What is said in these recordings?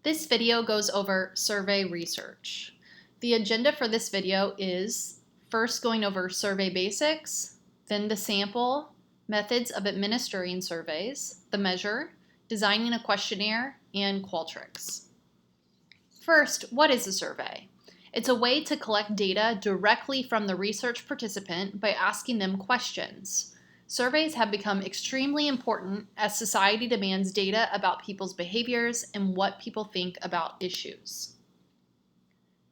This video goes over survey research. The agenda for this video is first going over survey basics, then the sample, methods of administering surveys, the measure, designing a questionnaire, and Qualtrics. First, what is a survey? It's a way to collect data directly from the research participant by asking them questions. Surveys have become extremely important as society demands data about people's behaviors and what people think about issues.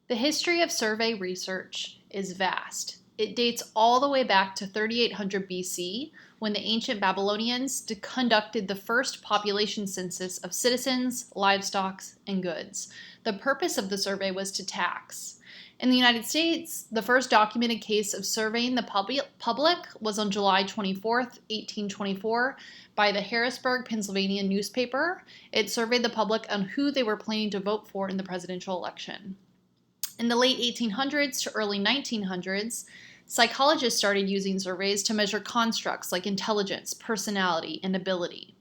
The history of survey research is vast. It dates all the way back to 3800 BC, when the ancient Babylonians conducted the first population census of citizens, livestock, and goods. The purpose of the survey was to tax. In the United States, the first documented case of surveying the public was on July 24, 1824, by the Harrisburg, Pennsylvania newspaper. It surveyed the public on who they were planning to vote for in the presidential election. In the late 1800s to early 1900s, psychologists started using surveys to measure constructs like intelligence, personality, and ability.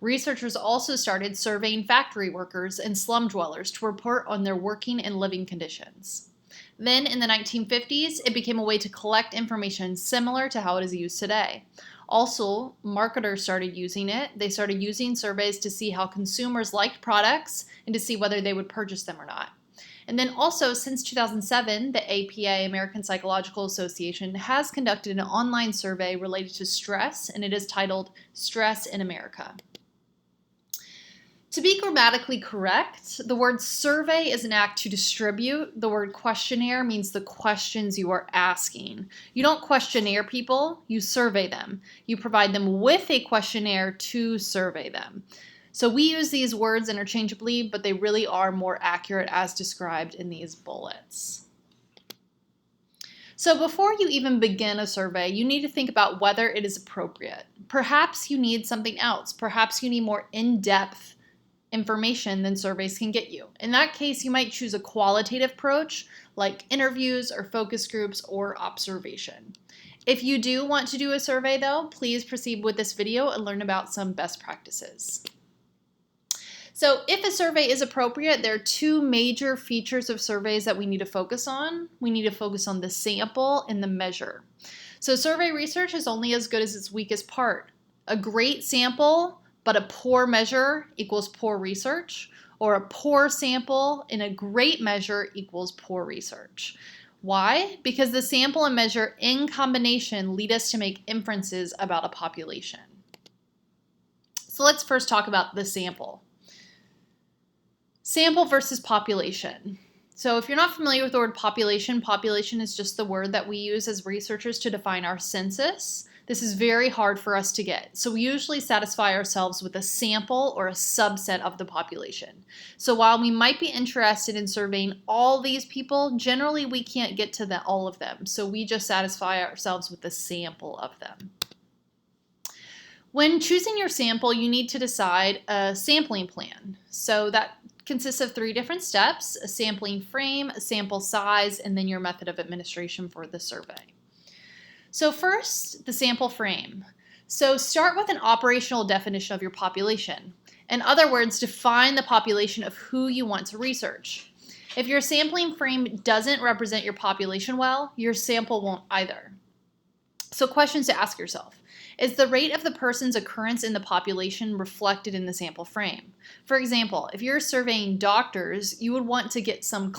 Researchers also started surveying factory workers and slum dwellers to report on their working and living conditions. Then, in the 1950s, it became a way to collect information similar to how it is used today. Also, marketers started using it. They started using surveys to see how consumers liked products and to see whether they would purchase them or not. And then also, since 2007, the APA, American Psychological Association, has conducted an online survey related to stress, and it is titled Stress in America. To be grammatically correct, the word survey is an act to distribute. The word questionnaire means the questions you are asking. You don't questionnaire people, you survey them. You provide them with a questionnaire to survey them. So we use these words interchangeably, but they really are more accurate as described in these bullets. So before you even begin a survey, you need to think about whether it is appropriate. Perhaps you need something else. Perhaps you need more in-depth information than surveys can get you. In that case, you might choose a qualitative approach like interviews or focus groups or observation. If you do want to do a survey though, please proceed with this video and learn about some best practices. So if a survey is appropriate, there are two major features of surveys that we need to focus on. We need to focus on the sample and the measure. So survey research is only as good as its weakest part. A great sample but a poor measure equals poor research, or a poor sample and a great measure equals poor research. Why? Because the sample and measure in combination lead us to make inferences about a population. So let's first talk about the sample. Sample versus population. So if you're not familiar with the word population, population is just the word that we use as researchers to define our census. This is very hard for us to get. So we usually satisfy ourselves with a sample or a subset of the population. So while we might be interested in surveying all these people, generally we can't get to all of them. So we just satisfy ourselves with a sample of them. When choosing your sample, you need to decide a sampling plan. So that consists of 3 different steps: a sampling frame, a sample size, and then your method of administration for the survey. So first, the sample frame. So start with an operational definition of your population. In other words, define the population of who you want to research. If your sampling frame doesn't represent your population well, your sample won't either. So questions to ask yourself. Is the rate of the person's occurrence in the population reflected in the sample frame? For example, if you're surveying doctors, you would want to get some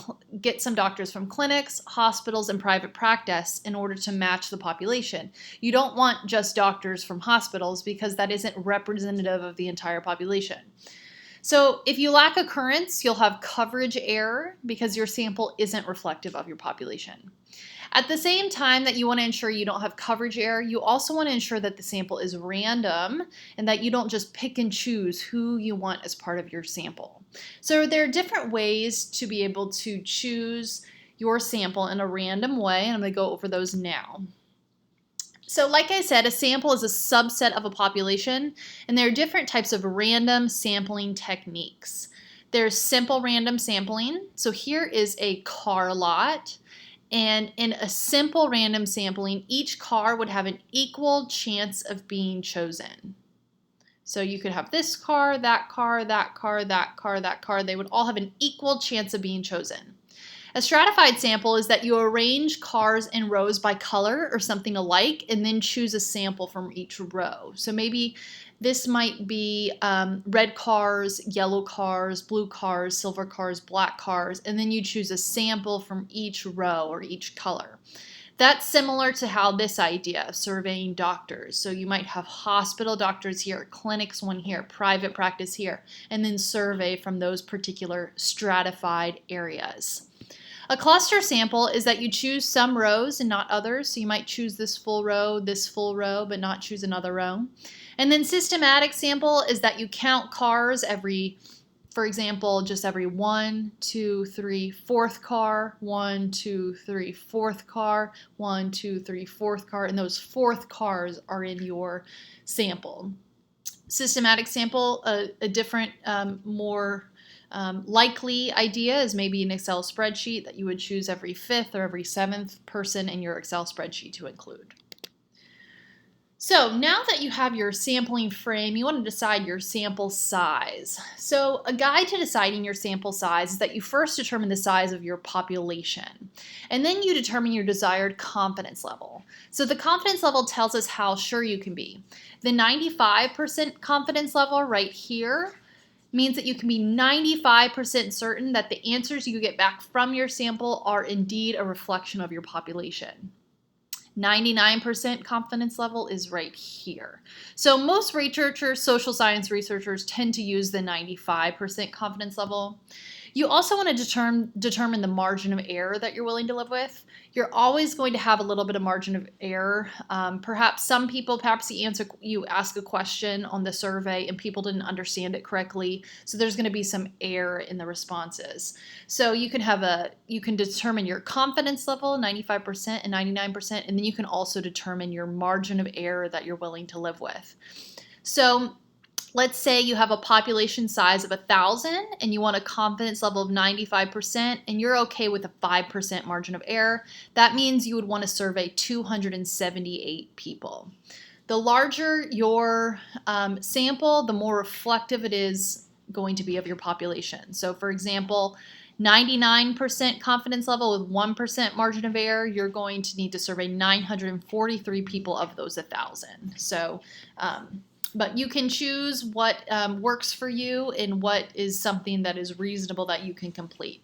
doctors from clinics, hospitals, and private practice in order to match the population. You don't want just doctors from hospitals because that isn't representative of the entire population. So if you lack occurrence, you'll have coverage error because your sample isn't reflective of your population. At the same time that you want to ensure you don't have coverage error, you also want to ensure that the sample is random and that you don't just pick and choose who you want as part of your sample. So there are different ways to be able to choose your sample in a random way, and I'm going to go over those now. So like I said, a sample is a subset of a population, and there are different types of random sampling techniques. There's simple random sampling. So here is a car lot. And in a simple random sampling, each car would have an equal chance of being chosen. So you could have this car, that car, that car, that car, that car. They would all have an equal chance of being chosen. A stratified sample is that you arrange cars in rows by color or something alike and then choose a sample from each row. So maybe this might be red cars, yellow cars, blue cars, silver cars, black cars, and then you choose a sample from each row or each color. That's similar to how this idea of surveying doctors. So you might have hospital doctors here, clinics one here, private practice here, and then survey from those particular stratified areas. A cluster sample is that you choose some rows and not others. So you might choose this full row, but not choose another row. And then systematic sample is that you count cars every, for example, just every 1, 2, 3, fourth car, 1, 2, 3, fourth car, 1, 2, 3, fourth car, and those fourth cars are in your sample. Systematic sample, a different, more likely idea is maybe an Excel spreadsheet that you would choose every 5th or every 7th person in your Excel spreadsheet to include. So now that you have your sampling frame, you want to decide your sample size. So a guide to deciding your sample size is that you first determine the size of your population, and then you determine your desired confidence level. So the confidence level tells us how sure you can be. The 95% confidence level right here means that you can be 95% certain that the answers you get back from your sample are indeed a reflection of your population. 99% confidence level is right here. So most researchers, social science researchers, tend to use the 95% confidence level. You also want to determine the margin of error that you're willing to live with. You're always going to have a little bit of margin of error. Perhaps you ask a question on the survey and people didn't understand it correctly, so there's going to be some error in the responses. So you can determine your confidence level, 95% and 99%, and then you can also determine your margin of error that you're willing to live with. So let's say you have a population size of 1,000 and you want a confidence level of 95% and you're okay with a 5% margin of error. That means you would want to survey 278 people. The larger your sample, the more reflective it is going to be of your population. So for example, 99% confidence level with 1% margin of error, you're going to need to survey 943 people of those 1,000. So but you can choose what works for you and what is something that is reasonable that you can complete.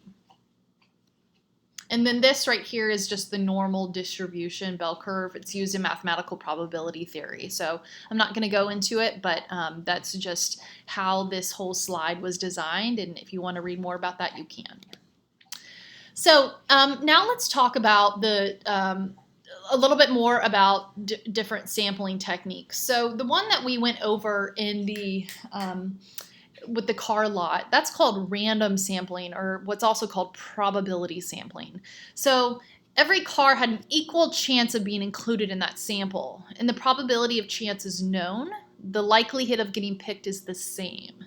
And then this right here is just the normal distribution bell curve. It's used in mathematical probability theory. So I'm not going to go into it, but that's just how this whole slide was designed. And if you want to read more about that, you can. So now let's talk about a little bit more about different sampling techniques. So the one that we went over in the with the car lot, that's called random sampling, or what's also called probability sampling. So every car had an equal chance of being included in that sample, and the probability of chance is known. The likelihood of getting picked is the same.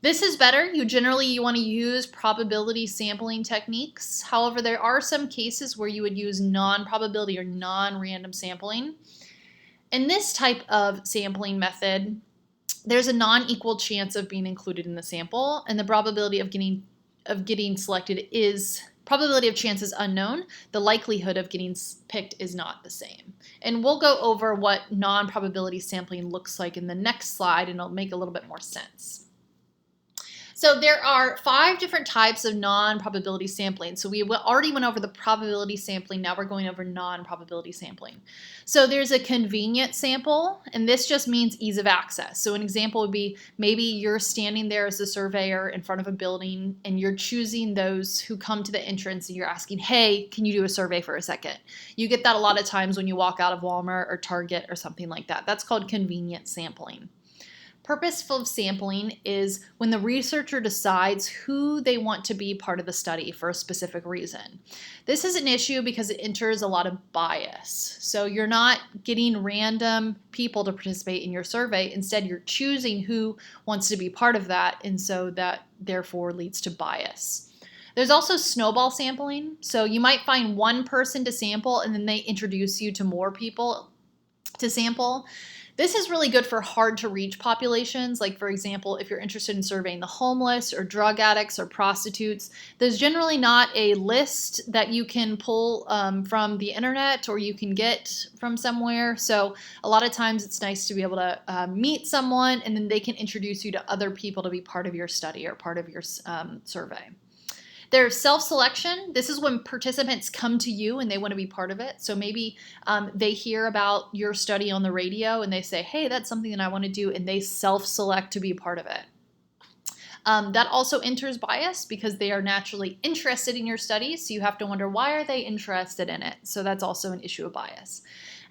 This is better. You want to use probability sampling techniques. However, there are some cases where you would use non-probability or non-random sampling. In this type of sampling method, there's a non-equal chance of being included in the sample, and the probability of getting selected is probability of chance is unknown. The likelihood of getting picked is not the same. And we'll go over what non-probability sampling looks like in the next slide, and it'll make a little bit more sense. So there are 5 different types of non-probability sampling. So we already went over the probability sampling. Now we're going over non-probability sampling. So there's a convenient sample, and this just means ease of access. So an example would be maybe you're standing there as a surveyor in front of a building, and you're choosing those who come to the entrance, and you're asking, hey, can you do a survey for a second? You get that a lot of times when you walk out of Walmart or Target or something like that. That's called convenient sampling. Purposeful sampling is when the researcher decides who they want to be part of the study for a specific reason. This is an issue because it enters a lot of bias. So you're not getting random people to participate in your survey. Instead, you're choosing who wants to be part of that, and so that therefore leads to bias. There's also snowball sampling. So you might find one person to sample, and then they introduce you to more people to sample. This is really good for hard to reach populations. Like, for example, if you're interested in surveying the homeless or drug addicts or prostitutes, there's generally not a list that you can pull from the internet or you can get from somewhere. So a lot of times it's nice to be able to meet someone, and then they can introduce you to other people to be part of your study or part of your survey. There's self-selection. This is when participants come to you and they want to be part of it. So maybe they hear about your study on the radio and they say, hey, that's something that I want to do, and they self-select to be part of it. That also enters bias because they are naturally interested in your study, so you have to wonder, why are they interested in it? So that's also an issue of bias.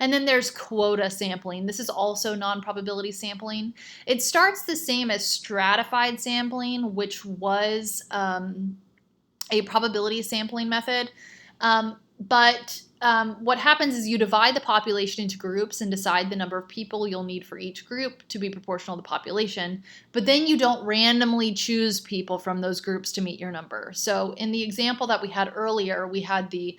And then there's quota sampling. This is also non-probability sampling. It starts the same as stratified sampling, which was a probability sampling method. But what happens is you divide the population into groups and decide the number of people you'll need for each group to be proportional to the population, but then you don't randomly choose people from those groups to meet your number. So in the example that we had earlier, we had the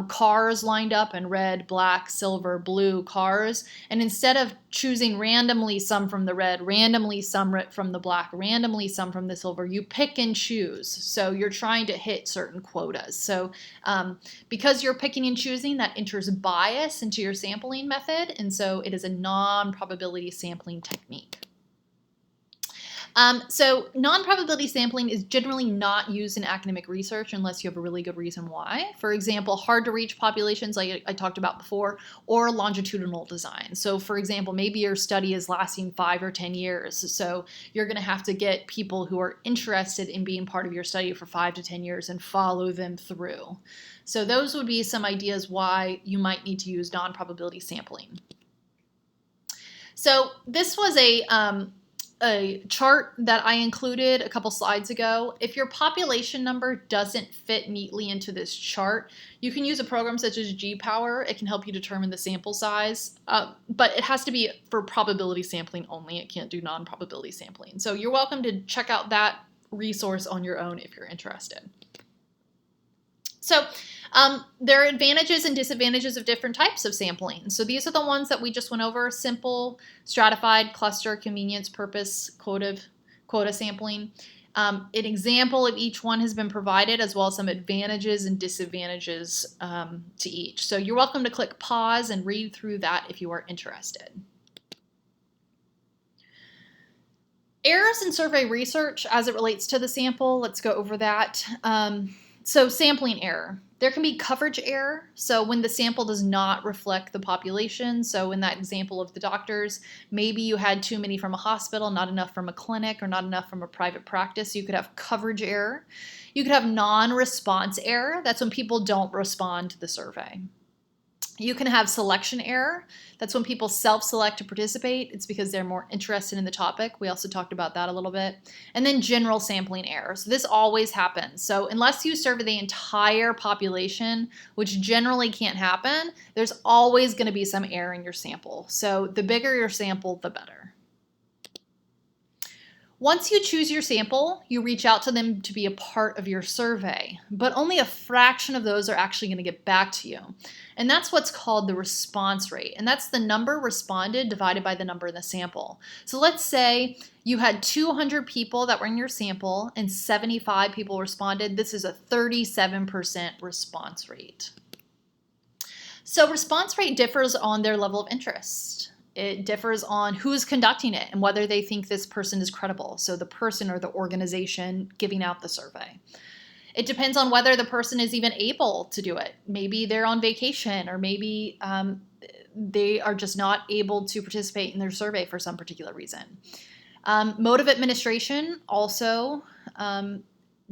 cars lined up in red, black, silver, blue cars, and instead of choosing randomly some from the red, randomly some from the black, randomly some from the silver, you pick and choose. So you're trying to hit certain quotas. So because you're picking and choosing, that enters bias into your sampling method, and so it is a non-probability sampling technique. So non-probability sampling is generally not used in academic research unless you have a really good reason why. For example, hard to reach populations like I talked about before, or longitudinal design. So for example, maybe your study is lasting 5 or 10 years. So you're going to have to get people who are interested in being part of your study for 5 to 10 years and follow them through. So those would be some ideas why you might need to use non-probability sampling. So this was a chart that I included a couple slides ago. If your population number doesn't fit neatly into this chart, you can use a program such as GPower. It can help you determine the sample size, but it has to be for probability sampling only. It can't do non-probability sampling. So you're welcome to check out that resource on your own if you're interested. So there are advantages and disadvantages of different types of sampling. So these are the ones that we just went over: simple, stratified, cluster, convenience, purpose, quota sampling. An example of each one has been provided, as well as some advantages and disadvantages to each. So you're welcome to click pause and read through that if you are interested. Errors in survey research as it relates to the sample, let's go over that. So sampling error. There can be coverage error. So when the sample does not reflect the population. So in that example of the doctors, maybe you had too many from a hospital, not enough from a clinic, or not enough from a private practice. You could have coverage error. You could have non-response error. That's when people don't respond to the survey. You can have selection error. That's when people self-select to participate. It's because they're more interested in the topic. We also talked about that a little bit. And then general sampling error. So this always happens. So unless you survey the entire population, which generally can't happen, there's always going to be some error in your sample. So the bigger your sample, the better. Once you choose your sample, you reach out to them to be a part of your survey, but only a fraction of those are actually going to get back to you. And that's what's called the response rate. And that's the number responded divided by the number in the sample. So let's say you had 200 people that were in your sample and 75 people responded. This is a 37% response rate. So response rate differs on their level of interest. It differs on who's conducting it and whether they think this person is credible. So the person or the organization giving out the survey. It depends on whether the person is even able to do it. Maybe they're on vacation, or maybe they are just not able to participate in their survey for some particular reason. Mode of administration also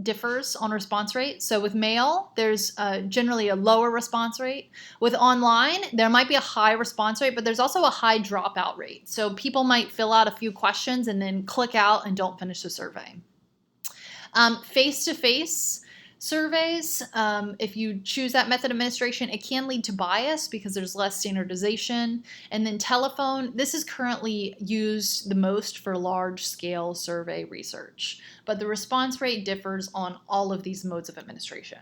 differs on response rate. So with mail, there's generally a lower response rate. With online, there might be a high response rate, but there's also a high dropout rate. So people might fill out a few questions and then click out and don't finish the survey. Face-to-face surveys, if you choose that method of administration, it can lead to bias because there's less standardization. And then telephone, this is currently used the most for large-scale survey research, but the response rate differs on all of these modes of administration.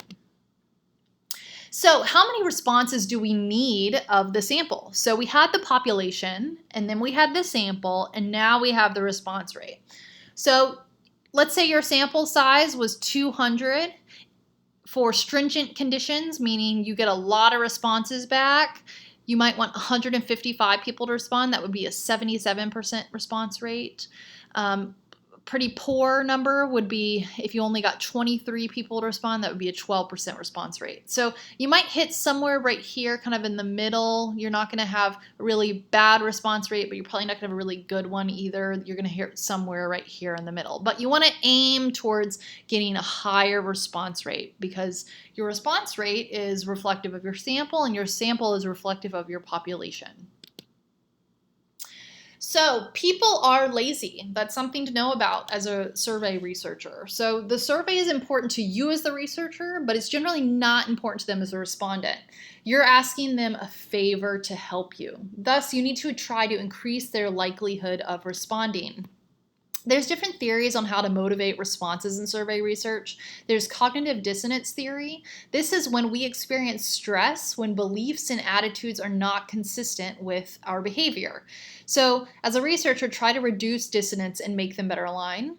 So how many responses do we need of the sample? So we had the population, and then we had the sample, and now we have the response rate. So let's say your sample size was 200 for stringent conditions, meaning you get a lot of responses back. You might want 155 people to respond. That would be a 77% response rate. Pretty poor number would be if you only got 23 people to respond, that would be a 12% response rate. So you might hit somewhere right here, kind of in the middle. You're not going to have a really bad response rate, but you're probably not going to have a really good one either. You're going to hit somewhere right here in the middle. But you want to aim towards getting a higher response rate because your response rate is reflective of your sample and your sample is reflective of your population. So people are lazy. That's something to know about as a survey researcher. So the survey is important to you as the researcher, but it's generally not important to them as a respondent. You're asking them a favor to help you. Thus, you need to try to increase their likelihood of responding. There's different theories on how to motivate responses in survey research. There's cognitive dissonance theory. This is when we experience stress when beliefs and attitudes are not consistent with our behavior. So as a researcher, try to reduce dissonance and make them better align.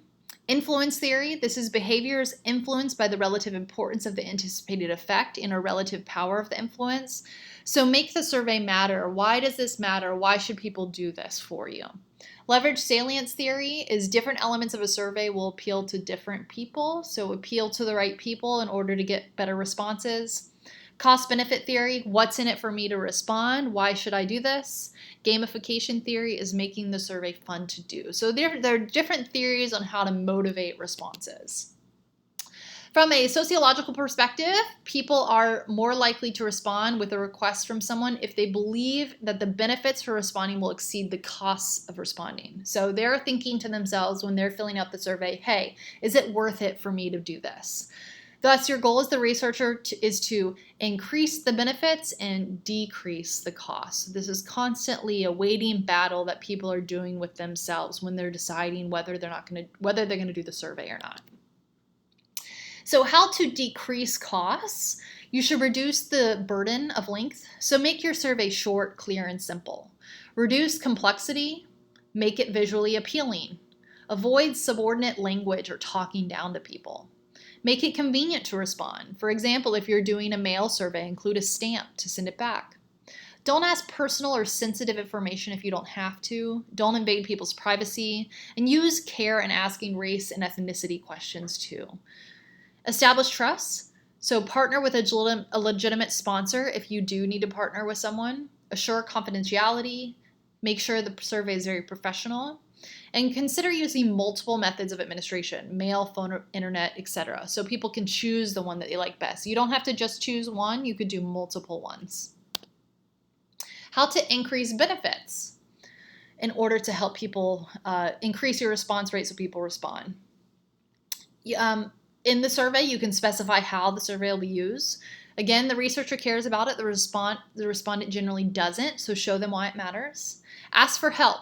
Influence theory. This is behaviors influenced by the relative importance of the anticipated effect and a relative power of the influence. So make the survey matter. Why does this matter? Why should people do this for you? Leverage salience theory is different elements of a survey will appeal to different people, so appeal to the right people in order to get better responses. Cost-benefit theory, what's in it for me to respond? Why should I do this? Gamification theory is making the survey fun to do. So there are different theories on how to motivate responses. From a sociological perspective, people are more likely to respond with a request from someone if they believe that the benefits for responding will exceed the costs of responding. So they're thinking to themselves when they're filling out the survey, hey, is it worth it for me to do this? Thus, your goal as the researcher is to increase the benefits and decrease the costs. This is constantly a waiting battle that people are doing with themselves when they're deciding whether they're going to do the survey or not. So how to decrease costs? You should reduce the burden of length. So make your survey short, clear, and simple. Reduce complexity. Make it visually appealing. Avoid subordinate language or talking down to people. Make it convenient to respond. For example, if you're doing a mail survey, include a stamp to send it back. Don't ask personal or sensitive information if you don't have to. Don't invade people's privacy. And use care in asking race and ethnicity questions too. Establish trust. So partner with a legitimate sponsor if you do need to partner with someone. Assure confidentiality. Make sure the survey is very professional. And consider using multiple methods of administration, mail, phone, internet, etc. So people can choose the one that they like best. You don't have to just choose one. You could do multiple ones. How to increase benefits in order to help people increase your response rate so people respond. In the survey, you can specify how the survey will be used. Again, the researcher cares about it. The respondent generally doesn't, so show them why it matters. Ask for help.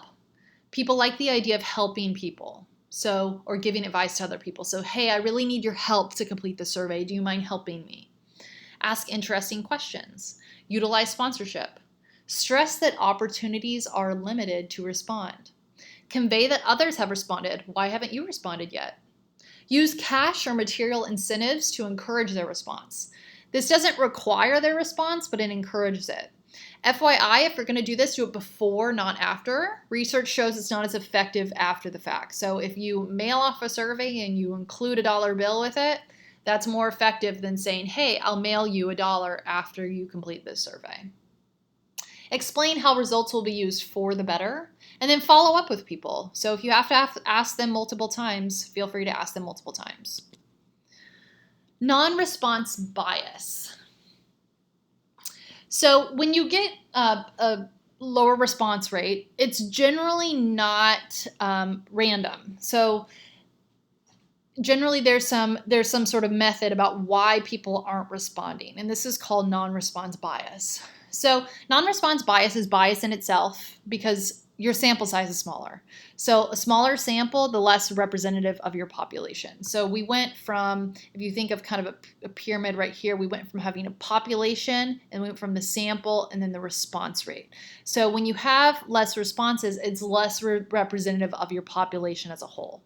People like the idea of helping people, or giving advice to other people. So, hey, I really need your help to complete the survey. Do you mind helping me? Ask interesting questions. Utilize sponsorship. Stress that opportunities are limited to respond. Convey that others have responded. Why haven't you responded yet? Use cash or material incentives to encourage their response. This doesn't require their response, but it encourages it. FYI, if you're going to do this, do it before, not after. Research shows it's not as effective after the fact. So if you mail off a survey and you include a dollar bill with it, that's more effective than saying, hey, I'll mail you $1 after you complete this survey. Explain how results will be used for the better, and then follow up with people. So if you have to ask them multiple times, feel free to ask them multiple times. Non-response bias. So when you get a lower response rate, it's generally not random. So generally there's some sort of method about why people aren't responding, and this is called non-response bias. So non-response bias is bias in itself because your sample size is smaller. So a smaller sample, the less representative of your population. So we went from, if you think of kind of a pyramid right here, we went from having a population and we went from the sample and then the response rate. So when you have less responses, it's less representative of your population as a whole.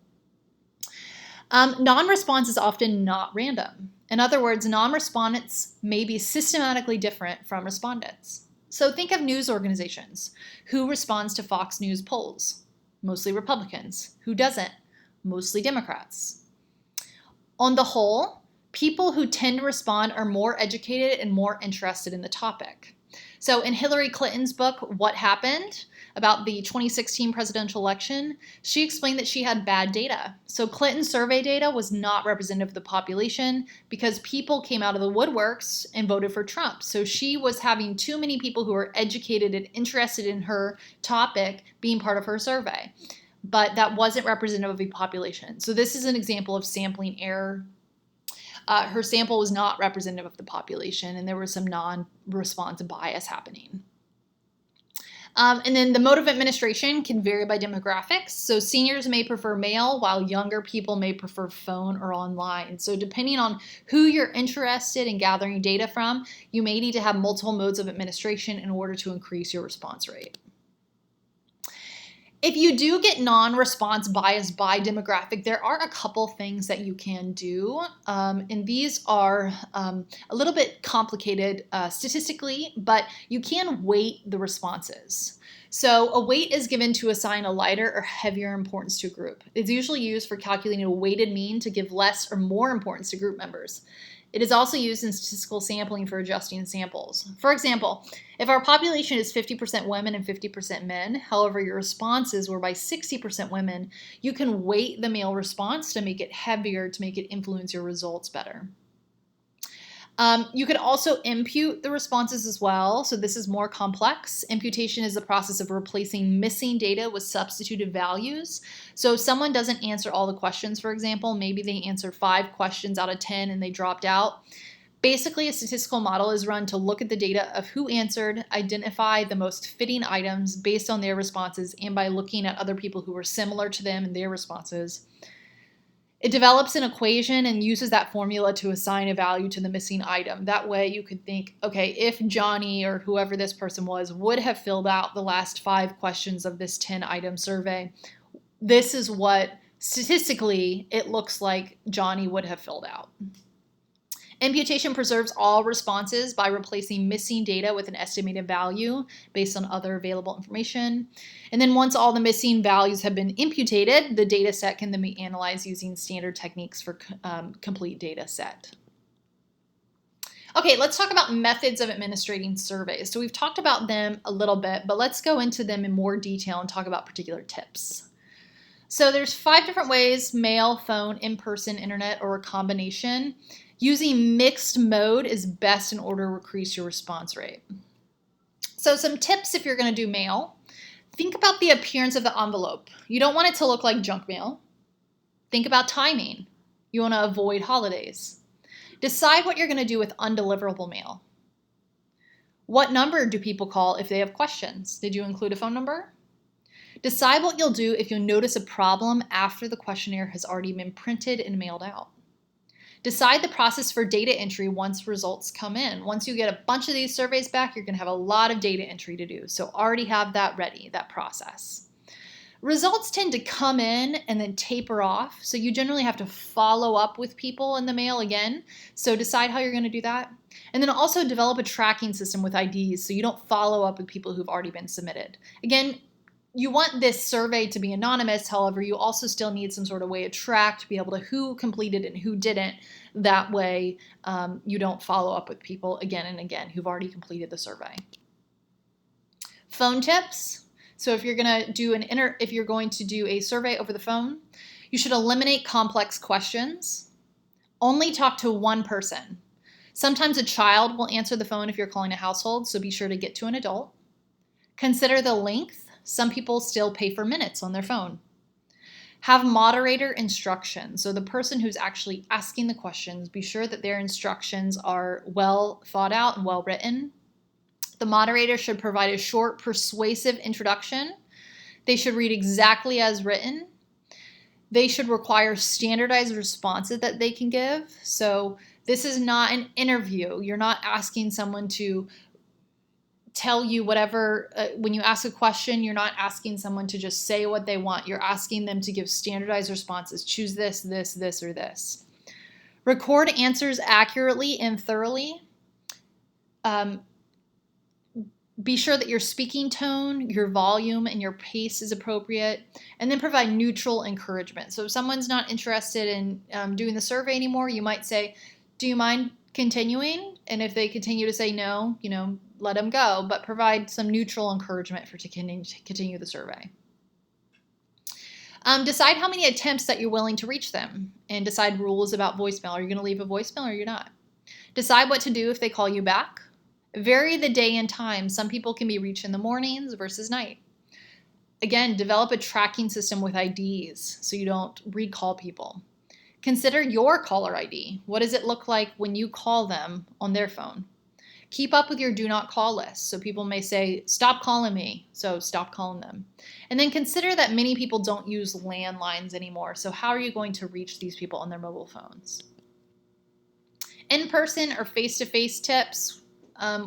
Non-response is often not random. In other words, non-respondents may be systematically different from respondents. So think of news organizations. Who responds to Fox News polls? Mostly Republicans. Who doesn't? Mostly Democrats. On the whole, people who tend to respond are more educated and more interested in the topic. So in Hillary Clinton's book, What Happened? About the 2016 presidential election, she explained that she had bad data. So Clinton's survey data was not representative of the population because people came out of the woodworks and voted for Trump. So she was having too many people who were educated and interested in her topic being part of her survey. But that wasn't representative of the population. So this is an example of sampling error. Her sample was not representative of the population, and there was some non-response bias happening. And then the mode of administration can vary by demographics. So seniors may prefer mail, while younger people may prefer phone or online. So depending on who you're interested in gathering data from, you may need to have multiple modes of administration in order to increase your response rate. If you do get non-response bias by demographic, there are a couple things that you can do, and these are a little bit complicated statistically, but you can weight the responses. So a weight is given to assign a lighter or heavier importance to a group. It's usually used for calculating a weighted mean to give less or more importance to group members. It is also used in statistical sampling for adjusting samples. For example, if our population is 50% women and 50% men, however your responses were by 60% women, you can weight the male response to make it heavier to make it influence your results better. You could also impute the responses as well, so this is more complex. Imputation is the process of replacing missing data with substituted values. So if someone doesn't answer all the questions, for example, maybe they answer 5 questions out of 10 and they dropped out. Basically, a statistical model is run to look at the data of who answered, identify the most fitting items based on their responses, and by looking at other people who were similar to them and their responses. It develops an equation and uses that formula to assign a value to the missing item. That way you could think, okay, if Johnny or whoever this person was would have filled out the last 5 questions of this 10-item survey, this is what statistically it looks like Johnny would have filled out. Imputation preserves all responses by replacing missing data with an estimated value based on other available information. And then once all the missing values have been imputed, the data set can then be analyzed using standard techniques for complete data set. Okay, let's talk about methods of administrating surveys. So we've talked about them a little bit, but let's go into them in more detail and talk about particular tips. So there's 5 different ways: mail, phone, in-person, internet, or a combination. Using mixed mode is best in order to increase your response rate. So some tips if you're going to do mail. Think about the appearance of the envelope. You don't want it to look like junk mail. Think about timing. You want to avoid holidays. Decide what you're going to do with undeliverable mail. What number do people call if they have questions? Did you include a phone number? Decide what you'll do if you notice a problem after the questionnaire has already been printed and mailed out. Decide the process for data entry once results come in. Once you get a bunch of these surveys back, you're going to have a lot of data entry to do. So already have that ready, that process. Results tend to come in and then taper off. So you generally have to follow up with people in the mail again. So decide how you're going to do that. And then also develop a tracking system with IDs so you don't follow up with people who've already been submitted. Again, you want this survey to be anonymous. However, you also still need some sort of way to track to be able to who completed and who didn't. That way, you don't follow up with people again and again who've already completed the survey. Phone tips. So if you're going to do a survey over the phone, you should eliminate complex questions. Only talk to one person. Sometimes a child will answer the phone if you're calling a household, so be sure to get to an adult. Consider the length. Some people still pay for minutes on their phone. Have moderator instructions. So the person who's actually asking the questions, be sure that their instructions are well thought out and well written. The moderator should provide a short, persuasive introduction. They should read exactly as written. They should require standardized responses that they can give. So this is not an interview. You're not asking someone to tell you whatever. When you ask a question, you're not asking someone to just say what they want. You're asking them to give standardized responses. Choose this, this, this, or this. Record answers accurately and thoroughly. Be sure that your speaking tone, your volume, and your pace is appropriate, and then provide neutral encouragement. So if someone's not interested in doing the survey anymore, you might say, do you mind continuing? And if they continue to say no, let them go, but provide some neutral encouragement to continue the survey. Decide how many attempts that you're willing to reach them, and decide rules about voicemail. Are you going to leave a voicemail or you're not? Decide what to do if they call you back. Vary the day and time. Some people can be reached in the mornings versus night. Again, develop a tracking system with IDs so you don't recall people. Consider your caller ID. What does it look like when you call them on their phone? Keep up with your do not call list. So people may say, stop calling me. So stop calling them. And then consider that many people don't use landlines anymore. So how are you going to reach these people on their mobile phones? In-person or face-to-face tips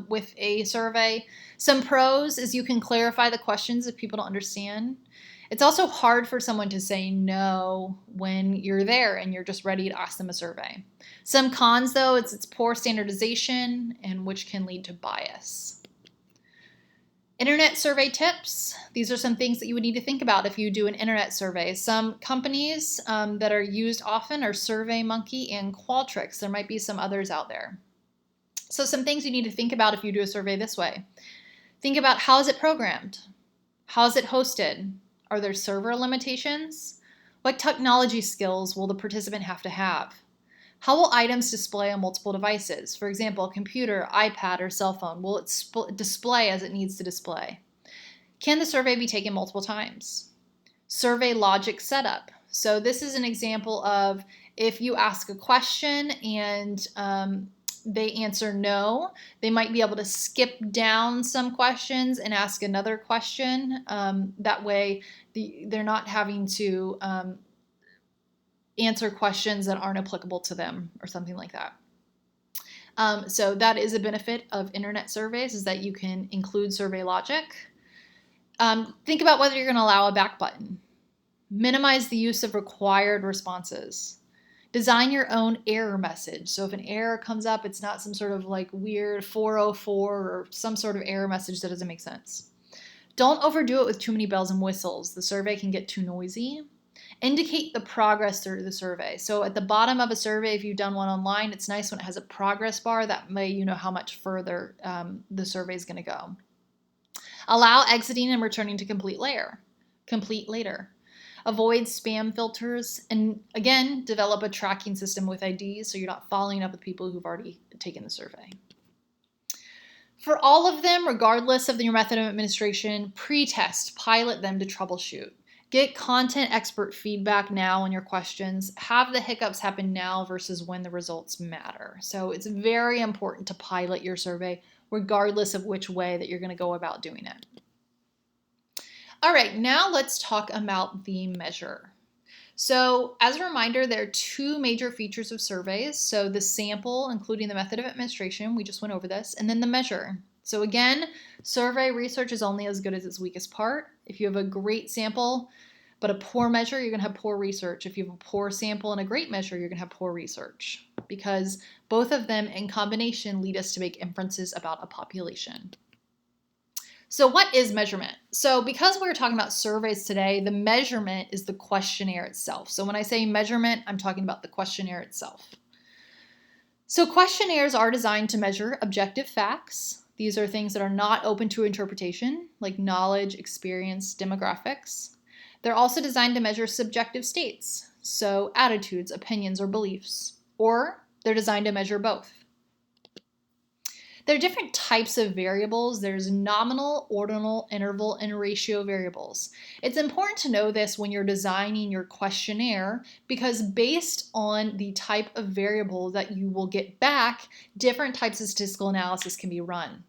with a survey. Some pros is you can clarify the questions if people don't understand. It's also hard for someone to say no when you're there and you're just ready to ask them a survey. Some cons, though, it's poor standardization, and which can lead to bias. Internet survey tips. These are some things that you would need to think about if you do an internet survey. Some companies that are used often are SurveyMonkey and Qualtrics. There might be some others out there. So some things you need to think about if you do a survey this way. Think about, how is it programmed? How is it hosted? Are there server limitations? What technology skills will the participant have to have? How will items display on multiple devices? For example, a computer, iPad, or cell phone. Will it display as it needs to display? Can the survey be taken multiple times? Survey logic setup. So this is an example of if you ask a question and they answer no, they might be able to skip down some questions and ask another question. That way they're not having to answer questions that aren't applicable to them or something like that. So that is a benefit of internet surveys, is that you can include survey logic. Think about whether you're going to allow a back button. Minimize the use of required responses. Design your own error message. So if an error comes up, it's not some sort of like weird 404 or some sort of error message that doesn't make sense. Don't overdo it with too many bells and whistles. The survey can get too noisy. Indicate the progress through the survey. So at the bottom of a survey, if you've done one online, it's nice when it has a progress bar. That way you know how much further the survey is going to go. Allow exiting and returning to complete later. Avoid spam filters, and again, develop a tracking system with IDs so you're not following up with people who've already taken the survey. For all of them, regardless of your method of administration, pre-test, pilot them to troubleshoot. Get content expert feedback now on your questions. Have the hiccups happen now versus when the results matter. So it's very important to pilot your survey regardless of which way that you're going to go about doing it. All right, now let's talk about the measure. So as a reminder, there are two major features of surveys. So the sample, including the method of administration, we just went over this, and then the measure. So again, survey research is only as good as its weakest part. If you have a great sample, but a poor measure, you're going to have poor research. If you have a poor sample and a great measure, you're going to have poor research, because both of them in combination lead us to make inferences about a population. So what is measurement? So because we're talking about surveys today, the measurement is the questionnaire itself. So when I say measurement, I'm talking about the questionnaire itself. So questionnaires are designed to measure objective facts. These are things that are not open to interpretation, like knowledge, experience, demographics. They're also designed to measure subjective states, so attitudes, opinions, or beliefs, or they're designed to measure both. There are different types of variables. There's nominal, ordinal, interval, and ratio variables. It's important to know this when you're designing your questionnaire, because based on the type of variable that you will get back, different types of statistical analysis can be run.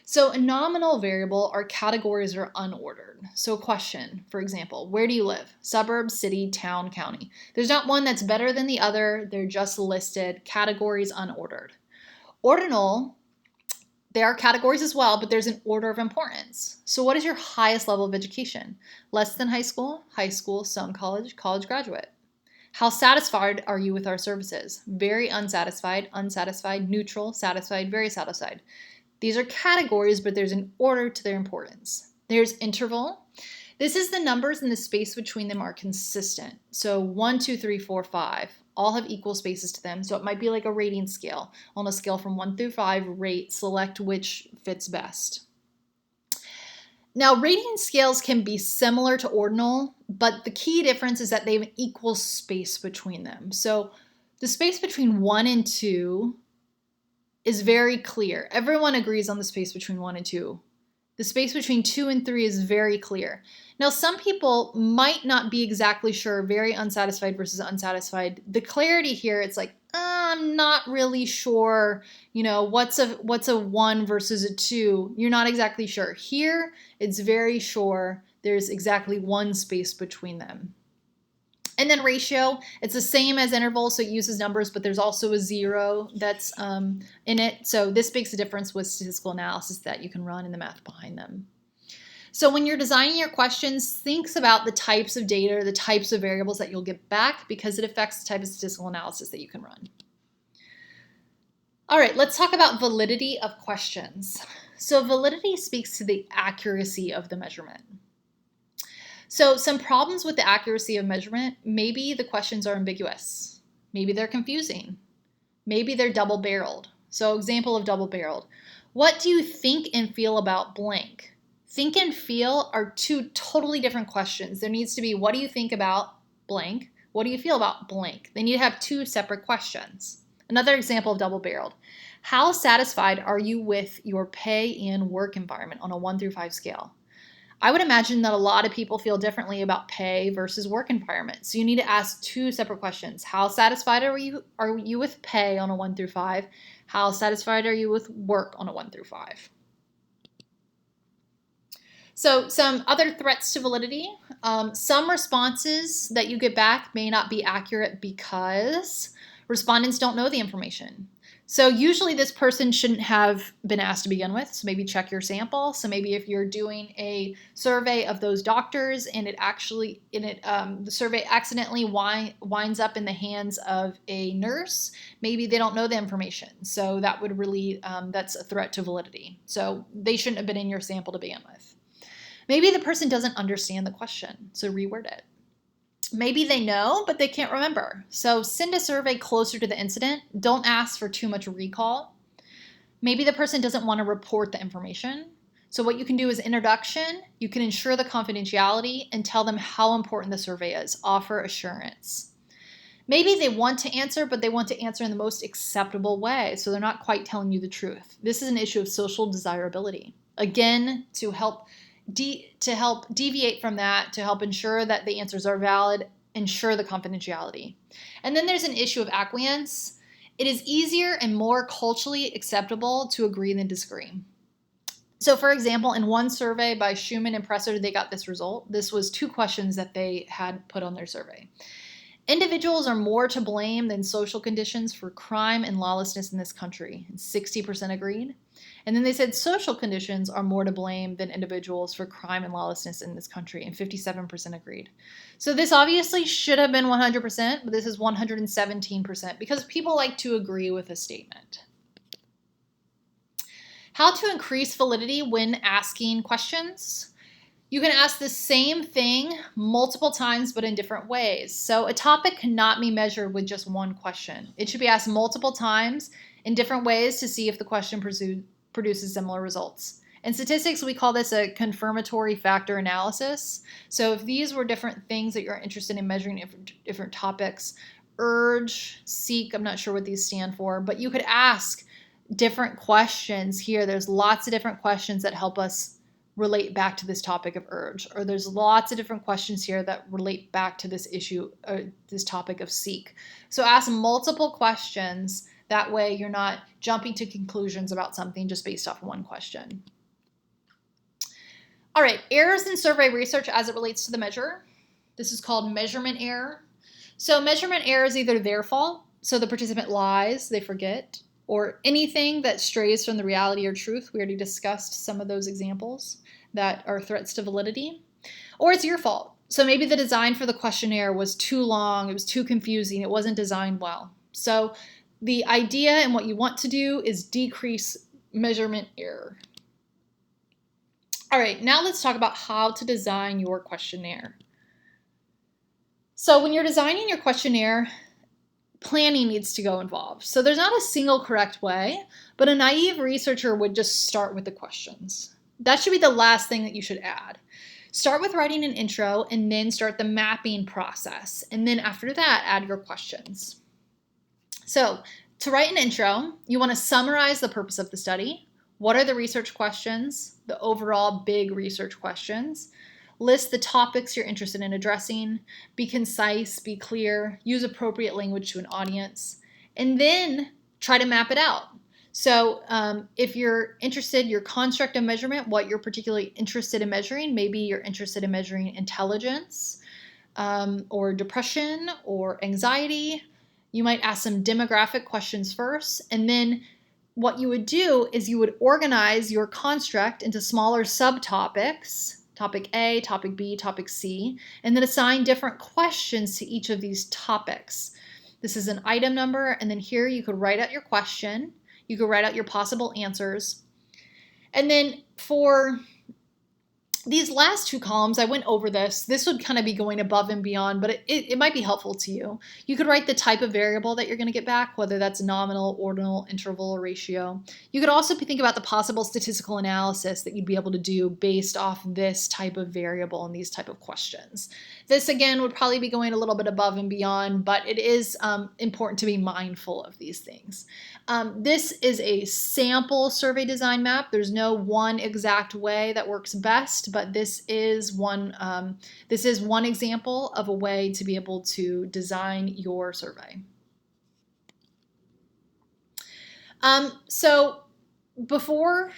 So a nominal variable are categories that are unordered. So a question, for example, where do you live? Suburb, city, town, county. There's not one that's better than the other. They're just listed. Categories unordered. Ordinal, there are categories as well, but there's an order of importance. So what is your highest level of education? Less than high school, some college, college graduate. How satisfied are you with our services? Very unsatisfied, unsatisfied, neutral, satisfied, very satisfied. These are categories, but there's an order to their importance. There's interval. This is the numbers and the space between them are consistent. So 1, 2, 3, 4, 5 all have equal spaces to them. So it might be like a rating scale. On a scale from 1 through 5, rate, select which fits best. Now, rating scales can be similar to ordinal, but the key difference is that they have an equal space between them. So the space between 1 and 2 is very clear. Everyone agrees on the space between 1 and 2. The space between 2 and 3 is very clear. Now, some people might not be exactly sure, very unsatisfied versus unsatisfied. The clarity here, it's like, I'm not really sure, what's a 1 versus a 2. You're not exactly sure. Here, it's very sure there's exactly one space between them. And then ratio, it's the same as interval, so it uses numbers, but there's also a 0 that's in it. So this makes a difference with statistical analysis that you can run and the math behind them. So when you're designing your questions, think about the types of data, the types of variables that you'll get back, because it affects the type of statistical analysis that you can run. All right, let's talk about validity of questions. So validity speaks to the accuracy of the measurement. So some problems with the accuracy of measurement, maybe the questions are ambiguous. Maybe they're confusing. Maybe they're double-barreled. So example of double-barreled. What do you think and feel about blank? Think and feel are two totally different questions. There needs to be, what do you think about blank? What do you feel about blank? They need to have two separate questions. Another example of double-barreled. How satisfied are you with your pay and work environment on a 1 through 5 scale? I would imagine that a lot of people feel differently about pay versus work environment. So you need to ask two separate questions. How satisfied are you with pay on a 1 through 5? How satisfied are you with work on a 1 through 5? So some other threats to validity. Some responses that you get back may not be accurate because respondents don't know the information. So usually this person shouldn't have been asked to begin with, so maybe check your sample. So maybe if you're doing a survey of those doctors and the survey accidentally winds up in the hands of a nurse, maybe they don't know the information. So that would really, that's a threat to validity. So they shouldn't have been in your sample to begin with. Maybe the person doesn't understand the question, so reword it. Maybe they know, but they can't remember. So send a survey closer to the incident. Don't ask for too much recall. Maybe the person doesn't want to report the information. So what you can do is introduction. You can ensure the confidentiality and tell them how important the survey is. Offer assurance. Maybe they want to answer, but they want to answer in the most acceptable way. So they're not quite telling you the truth. This is an issue of social desirability. Again, to help deviate from that, to help ensure that the answers are valid, ensure the confidentiality. And then there's an issue of acquiescence. It is easier and more culturally acceptable to agree than disagree. So for example, in one survey by Schumann and Presser, they got this result. This was 2 questions that they had put on their survey. Individuals are more to blame than social conditions for crime and lawlessness in this country. 60% agreed. And then they said social conditions are more to blame than individuals for crime and lawlessness in this country, and 57% agreed. So this obviously should have been 100%, but this is 117% because people like to agree with a statement. How to increase validity when asking questions? You can ask the same thing multiple times, but in different ways. So a topic cannot be measured with just one question. It should be asked multiple times in different ways to see if the question produces similar results. In statistics, we call this a confirmatory factor analysis. So if these were different things that you're interested in measuring different topics, urge, seek, I'm not sure what these stand for, but you could ask different questions here. There's lots of different questions that help us relate back to this topic of urge, or there's lots of different questions here that relate back to this issue, this topic of seek. So ask multiple questions That way you're not jumping to conclusions about something just based off one question. All right, errors in survey research as it relates to the measure. This is called measurement error. So measurement error is either their fault, so the participant lies, they forget, or anything that strays from the reality or truth. We already discussed some of those examples that are threats to validity. Or it's your fault. So maybe the design for the questionnaire was too long, it was too confusing, it wasn't designed well. So the idea and what you want to do is decrease measurement error. All right, now let's talk about how to design your questionnaire. So when you're designing your questionnaire, planning needs to go involved. So there's not a single correct way, but a naive researcher would just start with the questions. That should be the last thing that you should add. Start with writing an intro and then start the mapping process. And then after that, add your questions. So to write an intro, you want to summarize the purpose of the study. What are the research questions? The overall big research questions. List the topics you're interested in addressing. Be concise, be clear, use appropriate language to an audience, and then try to map it out. So if you're interested, your construct of measurement, what you're particularly interested in measuring, maybe you're interested in measuring intelligence or depression or anxiety. You might ask some demographic questions first, and then what you would do is you would organize your construct into smaller subtopics, topic A, topic B, topic C, and then assign different questions to each of these topics. This is an item number, and then here you could write out your question. You could write out your possible answers. And then for these last two columns, I went over this. This would kind of be going above and beyond, but it might be helpful to you. You could write the type of variable that you're going to get back, whether that's nominal, ordinal, interval, or ratio. You could also think about the possible statistical analysis that you'd be able to do based off this type of variable and these type of questions. This, again, would probably be going a little bit above and beyond, but it is important to be mindful of these things. This is a sample survey design map. There's no one exact way that works best, but this is one example of a way to be able to design your survey. So before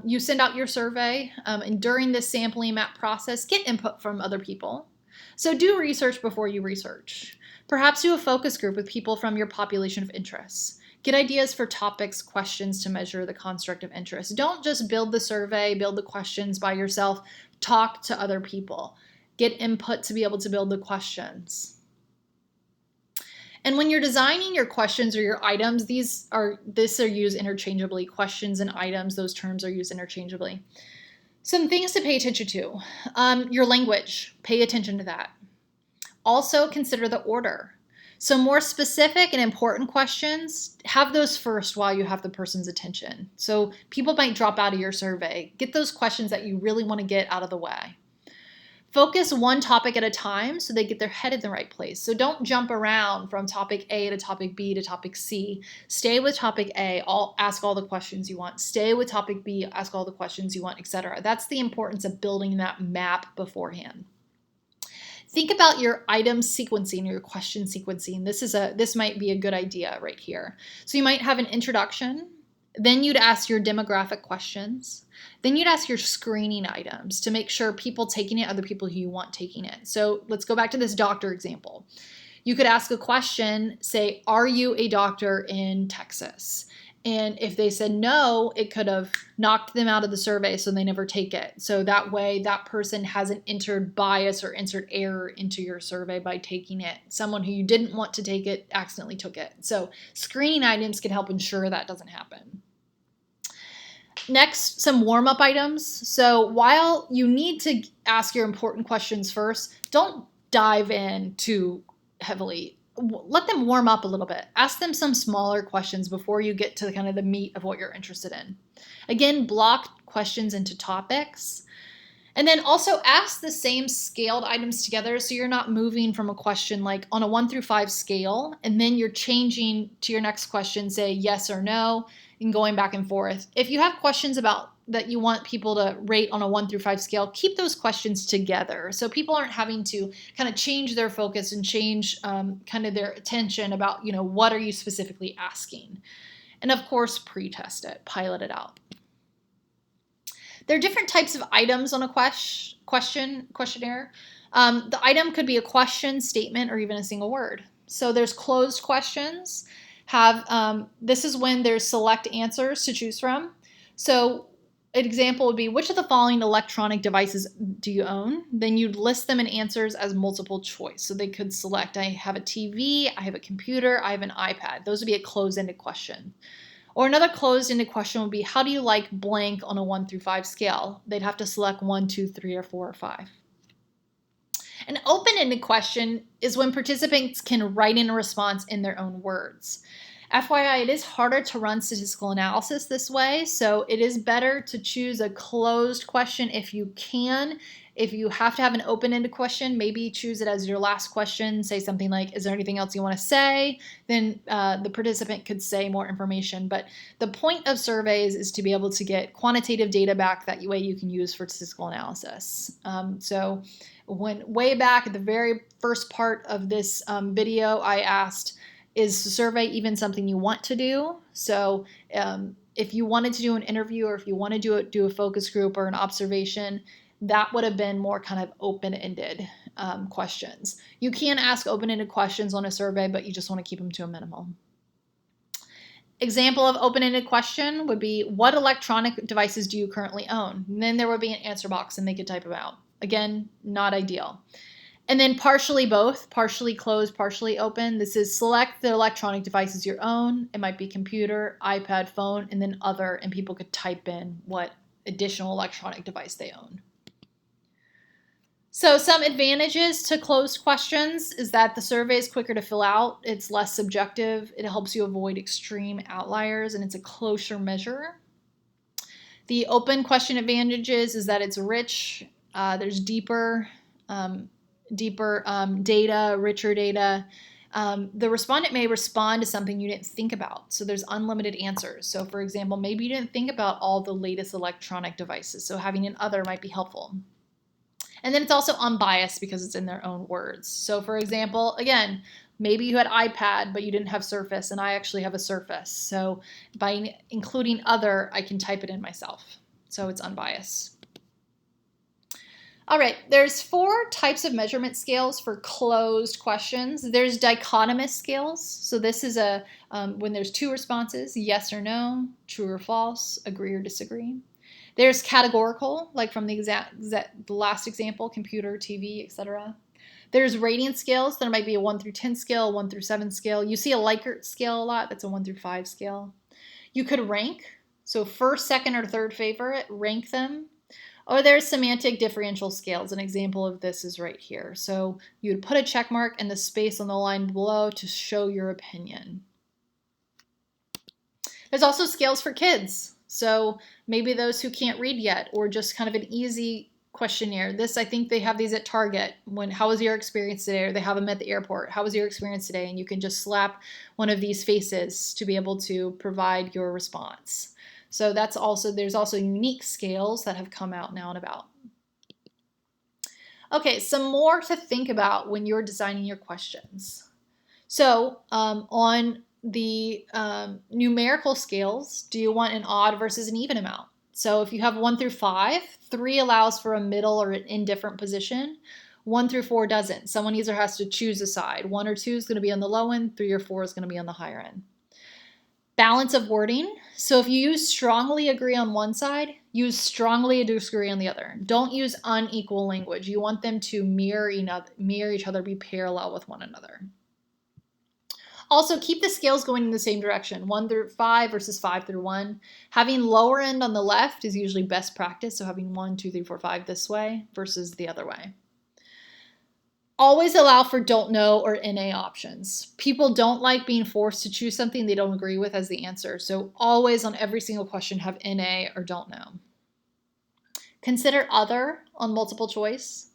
you send out your survey, and during this sampling map process, get input from other people. So do research before you research. Perhaps do a focus group with people from your population of interest. Get ideas for topics, questions to measure the construct of interest. Don't just build the survey, build the questions by yourself. Talk to other people. Get input to be able to build the questions. And when you're designing your questions or your items, these are used interchangeably. Questions and items, those terms are used interchangeably. Some things to pay attention to. Your language, pay attention to that. Also consider the order. So more specific and important questions, have those first while you have the person's attention. So people might drop out of your survey. Get those questions that you really want to get out of the way. Focus one topic at a time so they get their head in the right place. So don't jump around from topic A to topic B to topic C. Stay with topic A, ask all the questions you want. Stay with topic B, ask all the questions you want, etc. That's the importance of building that map beforehand. Think about your item sequencing or your question sequencing. This might be a good idea right here. So you might have an introduction, then you'd ask your demographic questions, then you'd ask your screening items to make sure people taking it are the people who you want taking it. So let's go back to this doctor example. You could ask a question, say, are you a doctor in Texas? And if they said no, it could have knocked them out of the survey, so they never take it. So that way, that person hasn't entered bias or entered error into your survey by taking it. Someone who you didn't want to take it accidentally took it. So screening items can help ensure that doesn't happen. Next, some warm-up items. So while you need to ask your important questions first, don't dive in too heavily. Let them warm up a little bit. Ask them some smaller questions before you get to kind of the meat of what you're interested in. Again, block questions into topics. And then also ask the same scaled items together so you're not moving from a question like on a 1 through 5 scale, and then you're changing to your next question, say yes or no, and going back and forth. If you have questions about that you want people to rate on a 1 through 5 scale, keep those questions together so people aren't having to kind of change their focus and change kind of their attention about, what are you specifically asking? And of course, pre-test it, pilot it out. There are different types of items on a questionnaire. The item could be a question, statement, or even a single word. So there's closed questions. This is when there's select answers to choose from. So an example would be, which of the following electronic devices do you own? Then you'd list them in answers as multiple choice. So they could select, I have a TV, I have a computer, I have an iPad. Those would be a closed-ended question. Or another closed-ended question would be, how do you like blank on a 1 through 5 scale? They'd have to select 1, 2, 3, or 4, or 5. An open-ended question is when participants can write in a response in their own words. FYI, it is harder to run statistical analysis this way, so it is better to choose a closed question if you can. If you have to have an open-ended question, maybe choose it as your last question. Say something like, is there anything else you want to say? Then the participant could say more information. But the point of surveys is to be able to get quantitative data back that way you can use for statistical analysis. So way back at the very first part of this video, I asked, is the survey even something you want to do? So if you wanted to do an interview or if you want to do a focus group or an observation, that would have been more kind of open-ended questions. You can ask open-ended questions on a survey, but you just want to keep them to a minimum. Example of open-ended question would be, what electronic devices do you currently own? And then there would be an answer box and they could type them out. Again, not ideal. And then partially both, partially closed, partially open. This is select the electronic devices you own. It might be computer, iPad, phone, and then other, and people could type in what additional electronic device they own. So some advantages to closed questions is that the survey is quicker to fill out. It's less subjective. It helps you avoid extreme outliers, and it's a closer measure. The open question advantages is that it's rich. There's deeper data, richer data. The respondent may respond to something you didn't think about. So there's unlimited answers. So for example, maybe you didn't think about all the latest electronic devices. So having an other might be helpful. And then it's also unbiased because it's in their own words. So for example, again, maybe you had iPad, but you didn't have Surface, and I actually have a Surface. So by including other, I can type it in myself. So it's unbiased. All right, there's 4 types of measurement scales for closed questions. There's dichotomous scales. So this is when there's 2 responses, yes or no, true or false, agree or disagree. There's categorical, like from the last example, computer, TV, etc. There's rating scales. There might be a 1 through 10 scale, 1 through 7 scale. You see a Likert scale a lot. That's a 1 through 5 scale. You could rank. So first, second, or third favorite, rank them. Or there's semantic differential scales. An example of this is right here. So you would put a check mark and the space on the line below to show your opinion. There's also scales for kids. So maybe those who can't read yet, or just kind of an easy questionnaire. I think they have these at Target. How was your experience today? Or they have them at the airport. How was your experience today? And you can just slap one of these faces to be able to provide your response. So there's also unique scales that have come out now and about. Okay, some more to think about when you're designing your questions. So on the numerical scales, do you want an odd versus an even amount? So if you have 1 through 5, 3 allows for a middle or an indifferent position. 1 through 4 doesn't. Someone either has to choose a side. 1 or 2 is going to be on the low end, 3 or 4 is going to be on the higher end. Balance of wording. So if you use strongly agree on one side, use strongly disagree on the other. Don't use unequal language. You want them to mirror each other, be parallel with one another. Also, keep the scales going in the same direction, 1 through 5 versus 5 through 1. Having lower end on the left is usually best practice, so having 1, 2, 3, 4, 5 this way versus the other way. Always allow for don't know or NA options. People don't like being forced to choose something they don't agree with as the answer, so always on every single question have NA or don't know. Consider other on multiple choice.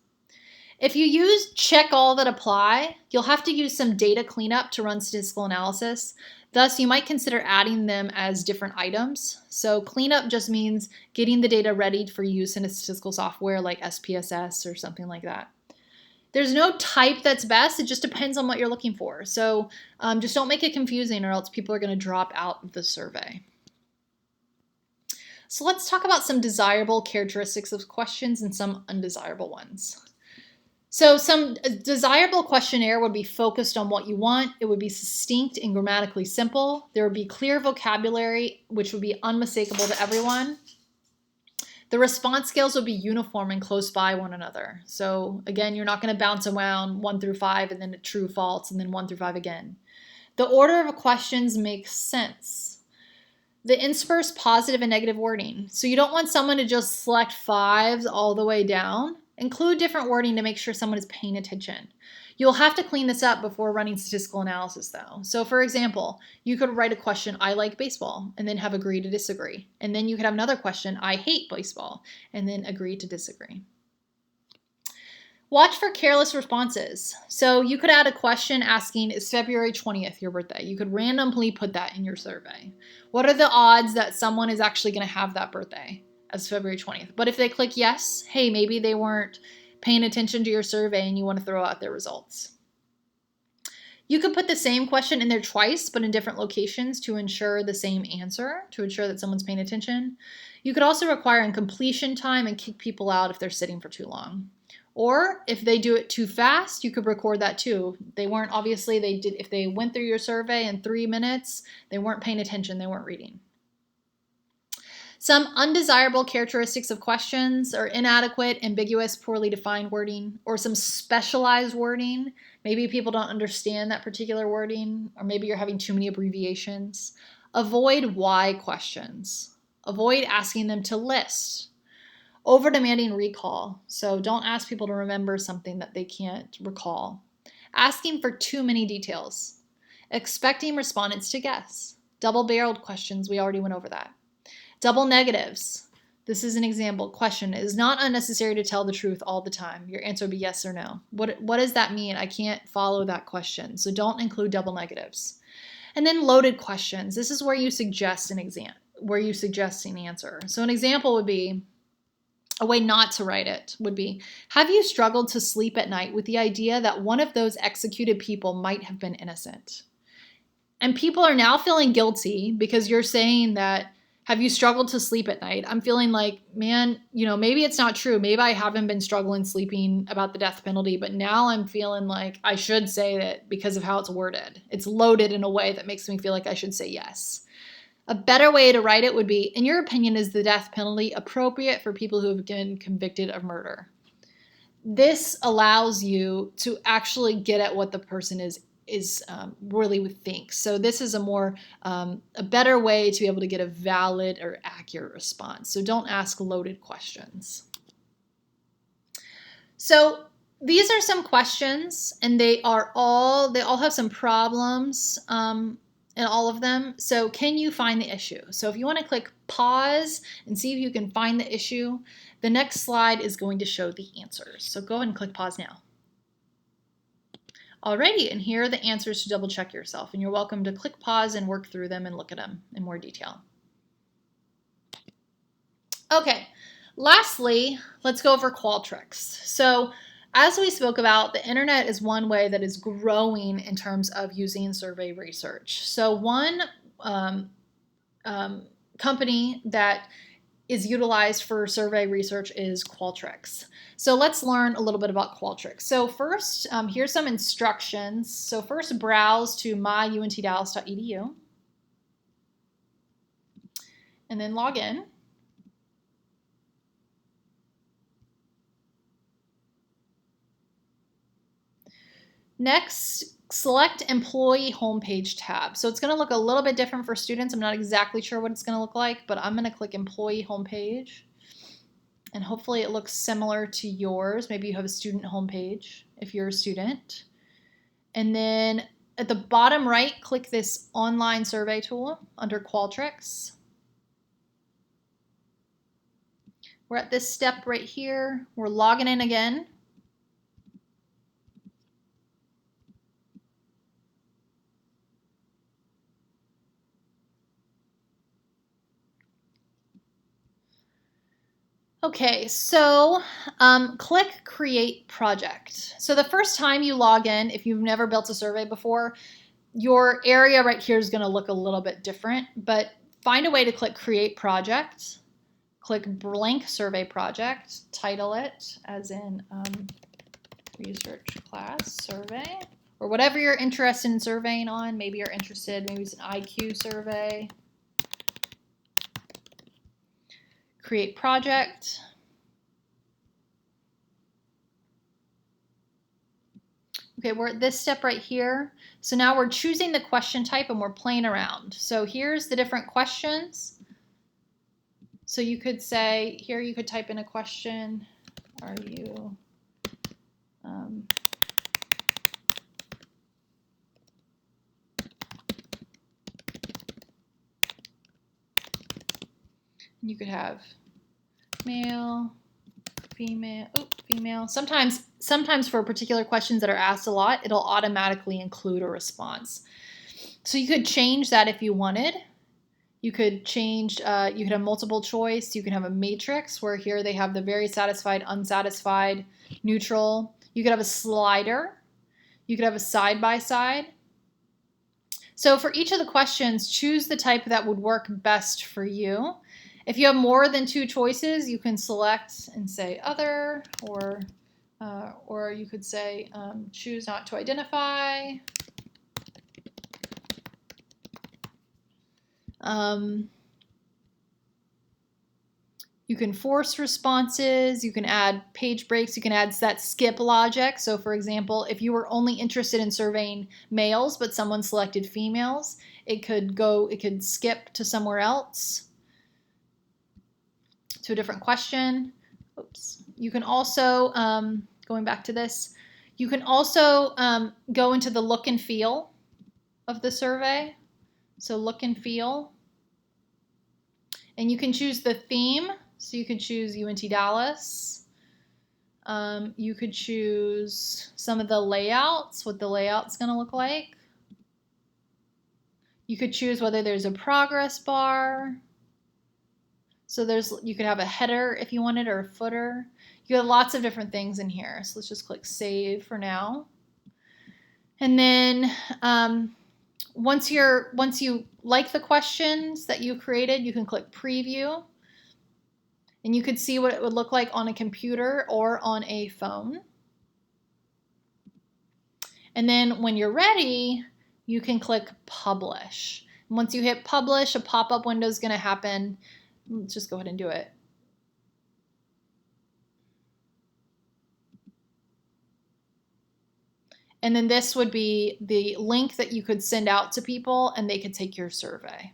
If you use check all that apply, you'll have to use some data cleanup to run statistical analysis. Thus, you might consider adding them as different items. So cleanup just means getting the data ready for use in a statistical software like SPSS or something like that. There's no type that's best. It just depends on what you're looking for. So just don't make it confusing or else people are going to drop out of the survey. So let's talk about some desirable characteristics of questions and some undesirable ones. So some desirable questionnaire would be focused on what you want. It would be succinct and grammatically simple. There would be clear vocabulary, which would be unmistakable to everyone. The response scales would be uniform and close by one another. So again, you're not going to bounce around 1 through 5 and then a true, false, and then 1 through 5 again. The order of questions makes sense. The intersperse positive and negative wording. So you don't want someone to just select 5s all the way down. Include different wording to make sure someone is paying attention. You'll have to clean this up before running statistical analysis though. So for example, you could write a question, I like baseball, and then have agree to disagree. And then you could have another question, I hate baseball, and then agree to disagree. Watch for careless responses. So you could add a question asking, is February 20th your birthday? You could randomly put that in your survey. What are the odds that someone is actually going to have that birthday as February 20th? But if they click yes, hey, maybe they weren't paying attention to your survey and you want to throw out their results. You could put the same question in there twice, but in different locations to ensure the same answer, to ensure that someone's paying attention. You could also require completion time and kick people out if they're sitting for too long. Or if they do it too fast, you could record that too. They weren't, obviously, if they went through your survey in 3 minutes, they weren't paying attention, they weren't reading. Some undesirable characteristics of questions are inadequate, ambiguous, poorly defined wording, or some specialized wording. Maybe people don't understand that particular wording, or maybe you're having too many abbreviations. Avoid why questions. Avoid asking them to list. Over-demanding recall. So don't ask people to remember something that they can't recall. Asking for too many details. Expecting respondents to guess. Double-barreled questions, we already went over that. Double negatives. This is an example. Question, it is not unnecessary to tell the truth all the time. Your answer would be yes or no. What does that mean? I can't follow that question. So don't include double negatives. And then loaded questions. This is where you suggest an answer. So an example would be, a way not to write it would be, have you struggled to sleep at night with the idea that one of those executed people might have been innocent? And people are now feeling guilty because you're saying that, have you struggled to sleep at night? I'm feeling like, man, maybe it's not true. Maybe I haven't been struggling sleeping about the death penalty, but now I'm feeling like I should say that because of how it's worded. It's loaded in a way that makes me feel like I should say yes. A better way to write it would be, in your opinion, is the death penalty appropriate for people who have been convicted of murder? This allows you to actually get at what the person really thinks. So this is a better way to be able to get a valid or accurate response. So don't ask loaded questions. So these are some questions, and they all have some problems in all of them. So can you find the issue? So if you want to click pause and see if you can find the issue, the next slide is going to show the answers. So go ahead and click pause now. Alrighty, and here are the answers to double check yourself, and you're welcome to click pause and work through them and look at them in more detail. Okay, lastly, let's go over Qualtrics. So as we spoke about, the internet is one way that is growing in terms of using survey research. So one company that is utilized for survey research is Qualtrics. So let's learn a little bit about Qualtrics. So first, here's some instructions. So first, browse to my.untdallas.edu and then log in. Next, select Employee Homepage tab. So it's going to look a little bit different for students. I'm not exactly sure what it's going to look like, but I'm going to click Employee Homepage. And hopefully it looks similar to yours. Maybe you have a student homepage if you're a student. And then at the bottom right, click this online survey tool under Qualtrics. We're at this step right here. We're logging in again. Okay, so click Create Project. So the first time you log in, if you've never built a survey before, your area right here is going to look a little bit different, but find a way to click Create Project, click Blank Survey Project, title it as in Research Class Survey, or whatever you're interested in surveying on. Maybe you're interested, maybe it's an IQ survey. Create project. Okay, we're at this step right here. So now we're choosing the question type and we're playing around. So here's the different questions. So you could say, here you could type in a question. Are you you could have male, female, female. Sometimes for particular questions that are asked a lot, it'll automatically include a response. So you could change that if you wanted. You could change, you could have multiple choice. You can have a matrix where here they have the very satisfied, unsatisfied, neutral. You could have a slider. You could have a side-by-side. So for each of the questions, choose the type that would work best for you. If you have more than 2 choices, you can select and say other, or you could say choose not to identify. You can force responses, you can add page breaks, you can add that skip logic. So for example, if you were only interested in surveying males, but someone selected females, it could skip to somewhere else, to a different question. Oops. You can also, going back to this, you can also go into the look and feel of the survey. So look and feel. And you can choose the theme. So you could choose UNT Dallas. You could choose some of the layouts, what the layout's going to look like. You could choose whether there's a progress bar. So you could have a header if you wanted, or a footer. You have lots of different things in here. So let's just click Save for now. And then once you like the questions that you created, you can click Preview. And you could see what it would look like on a computer or on a phone. And then when you're ready, you can click Publish. And once you hit Publish, a pop-up window is going to happen. Let's just go ahead and do it. And then this would be the link that you could send out to people and they could take your survey.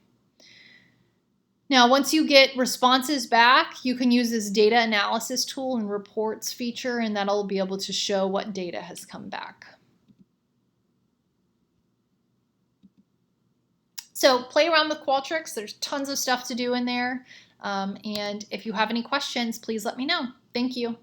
Now, once you get responses back, you can use this data analysis tool and reports feature, and that'll be able to show what data has come back. So play around with Qualtrics. There's tons of stuff to do in there. And if you have any questions, please let me know. Thank you.